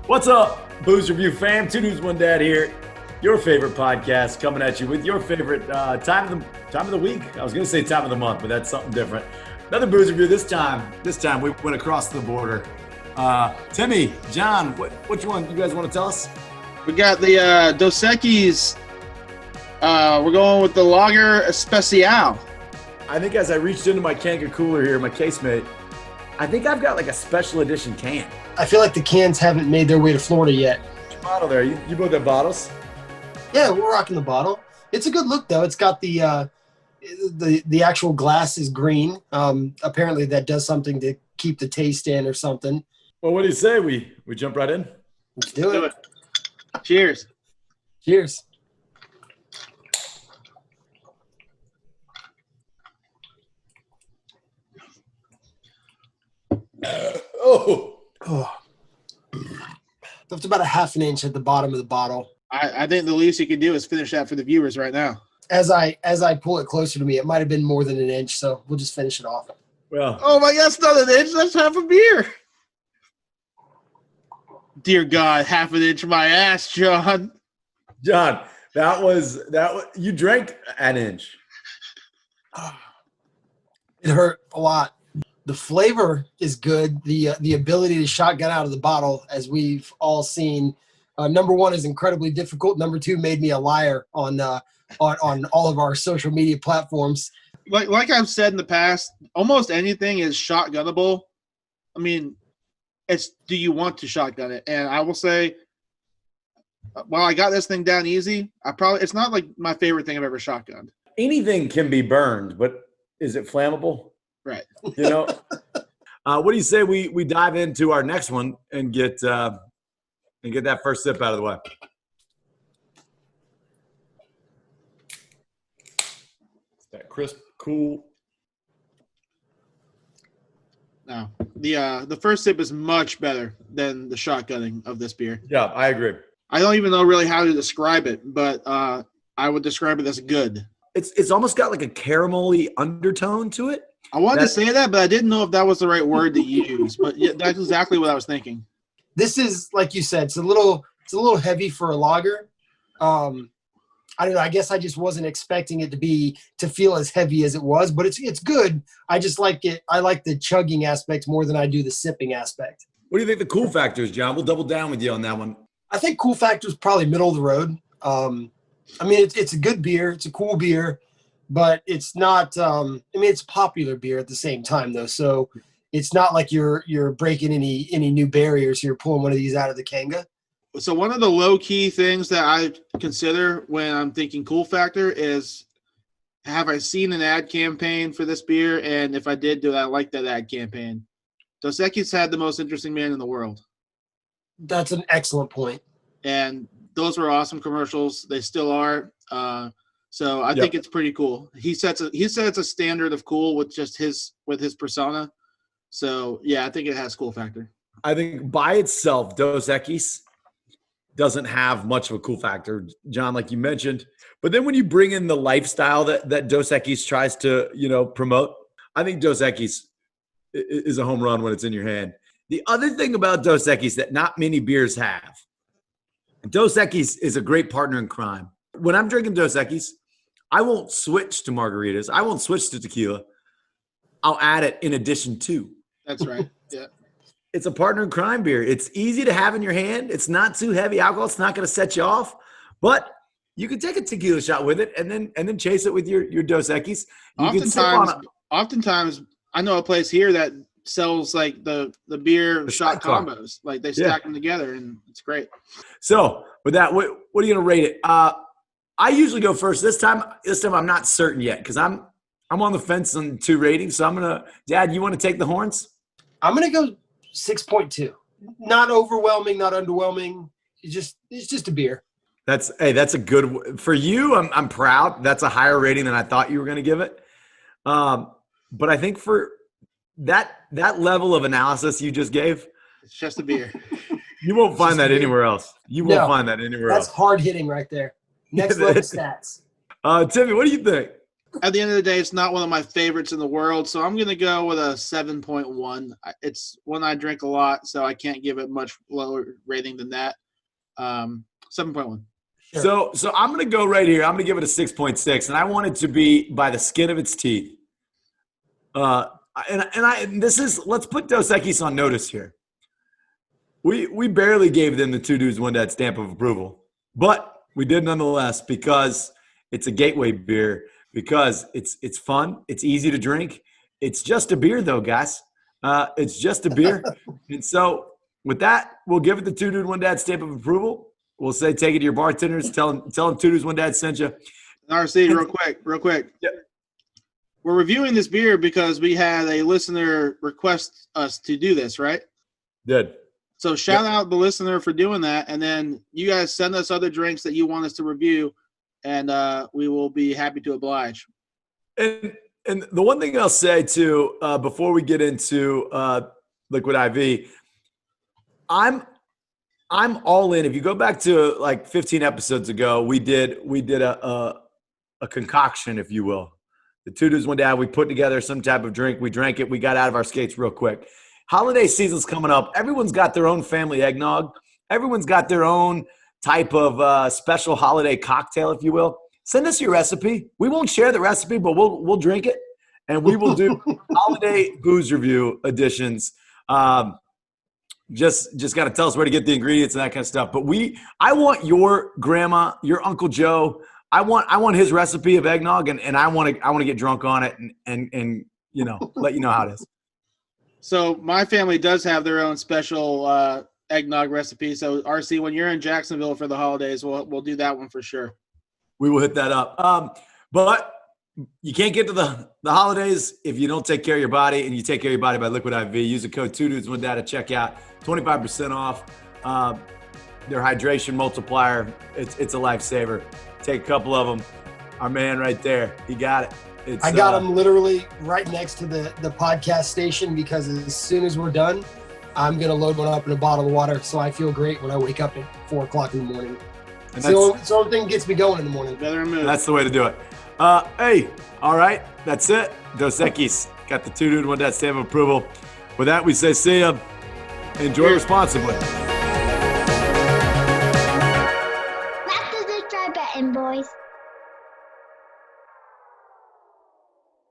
What's up, Booze Review fam? Two Dudes, One Dad here. Your favorite podcast coming at you with your favorite time of the week. I was going to say time of the month, but that's something different. Another Booze Review. This time we went across the border. Timmy, John, which one you guys want to tell us? We got the Dos Equis. We're going with the Lager Especial. I think as I reached into my Kanga Cooler here, my casemate, I think I've got like a special edition can. I feel like the cans haven't made their way to Florida yet. Which bottle there? You both have bottles? Yeah, we're rocking the bottle. It's a good look though. It's got the actual glass is green. Apparently that does something to keep the taste in or something. Well, what do you say? We jump right in? Let's do it. Cheers. Cheers. Oh. That's about a half an inch at the bottom of the bottle. I think the least you can do is finish that for the viewers right now. As I pull it closer to me, it might have been more than an inch, so we'll just finish it off. Well, oh my God, that's not an inch. That's half a beer. Dear God, half an inch my ass, John. John, that was you drank an inch. It hurt a lot. The flavor is good. The ability to shotgun out of the bottle, as we've all seen, number one is incredibly difficult. Number two made me a liar on all of our social media platforms. Like I've said in the past, almost anything is shotgunnable. I mean, it's do you want to shotgun it? And I will say, while I got this thing down easy, it's not like my favorite thing I've ever shotgunned. Anything can be burned, but is it flammable? Right. You know. What do you say we dive into our next one and get that first sip out of the way? It's that crisp, cool. No, the first sip is much better than the shotgunning of this beer. Yeah, I agree. I don't even know really how to describe it, but I would describe it as good. It's almost got like a caramelly undertone to it. I wanted to say that, but I didn't know if that was the right word to use. But yeah, that's exactly what I was thinking. This is, like you said, it's a little heavy for a lager. I don't know. I guess I just wasn't expecting it to feel as heavy as it was, but it's good. I just like it. I like the chugging aspect more than I do the sipping aspect. What do you think the cool factor is, John? We'll double down with you on that one. I think cool factor is probably middle of the road. I mean, it's a good beer. It's a cool beer, but it's not. It's popular beer at the same time, though. So it's not like you're breaking any new barriers. You're pulling one of these out of the Kanga. So one of the low key things that I consider when I'm thinking cool factor is, have I seen an ad campaign for this beer? And if I did, do I like that ad campaign? Dos Equis had the most interesting man in the world. That's an excellent point. And those were awesome commercials. They still are. So I think it's pretty cool. He sets a standard of cool with just his persona. So yeah, I think it has cool factor. I think by itself, Dos Equis doesn't have much of a cool factor, John, like you mentioned. But then when you bring in the lifestyle that Dos Equis tries to, promote, I think Dos Equis is a home run when it's in your hand. The other thing about Dos Equis that not many beers have, Dos Equis is a great partner in crime. When I'm drinking Dos Equis, I won't switch to margaritas. I won't switch to tequila. I'll add it in addition to. That's right. Yeah. It's a partner in crime beer. It's easy to have in your hand. It's not too heavy alcohol. It's not going to set you off. But you can take a tequila shot with it and then chase it with your Dos Equis. Oftentimes, I know a place here that sells like the beer shot combos. Like they stack them together, and it's great. So with that, what are you going to rate it? I usually go first. This time I'm not certain yet because I'm on the fence on 2 ratings. So I'm gonna, Dad, you want to take the horns? I'm gonna go 6.2. Not overwhelming, not underwhelming. It's just a beer. That's a good for you. I'm proud. That's a higher rating than I thought you were going to give it. But I think for that level of analysis you just gave, it's just a beer. You won't find that anywhere else. Won't find that anywhere else. That's hard hitting right there. Next level stats. Timmy, what do you think? at the end of the day, it's not one of my favorites in the world, so I'm going to go with a 7.1. It's one I drink a lot, so I can't give it much lower rating than that. 7.1. Sure. So I'm going to go right here. I'm going to give it a 6.6, and I want it to be by the skin of its teeth. Let's put Dos Equis on notice here. We barely gave them the 2 dudes, 1 dad stamp of approval, but we did nonetheless because it's a gateway beer, because it's fun, it's easy to drink. It's just a beer, though, guys. It's just a beer, and so with that, we'll give it the 2 dude, 1 dad stamp of approval. We'll say, take it to your bartenders. Tell them 2 dudes, 1 dad sent you. RC, real quick. Yep. We're reviewing this beer because we had a listener request us to do this, right? Did. So shout out the listener for doing that, and then you guys send us other drinks that you want us to review, and we will be happy to oblige. And the one thing I'll say too, before we get into Liquid IV, I'm all in. If you go back to like 15 episodes ago, we did a concoction, if you will. The 2 dudes, 1 dad. We put together some type of drink. We drank it. We got out of our skates real quick. Holiday season's coming up. Everyone's got their own family eggnog. Everyone's got their own type of special holiday cocktail, if you will. Send us your recipe. We won't share the recipe, but we'll drink it, and we will do holiday booze review editions. Just got to tell us where to get the ingredients and that kind of stuff. But I want your grandma, your Uncle Joe. I want his recipe of eggnog, and I want to get drunk on it and let you know how it is. So my family does have their own special eggnog recipe. So RC, when you're in Jacksonville for the holidays, we'll do that one for sure. We will hit that up. But you can't get to the holidays if you don't take care of your body, and you take care of your body by Liquid IV. Use the code 2 dudes 1 dad at checkout, 25% off. Their hydration multiplier, it's a lifesaver. Take a couple of them. Our man right there, he got it. I got him literally right next to the podcast station, because as soon as we're done, I'm going to load one up in a bottle of water, so I feel great when I wake up at 4 o'clock in the morning. It's the only thing that gets me going in the morning. That's the way to do it. Hey, all right, that's it. Dos Equis got the 2 dude 1 dad stamp of approval. With that, we say see ya. Enjoy responsibly. Back to the try betting, boys.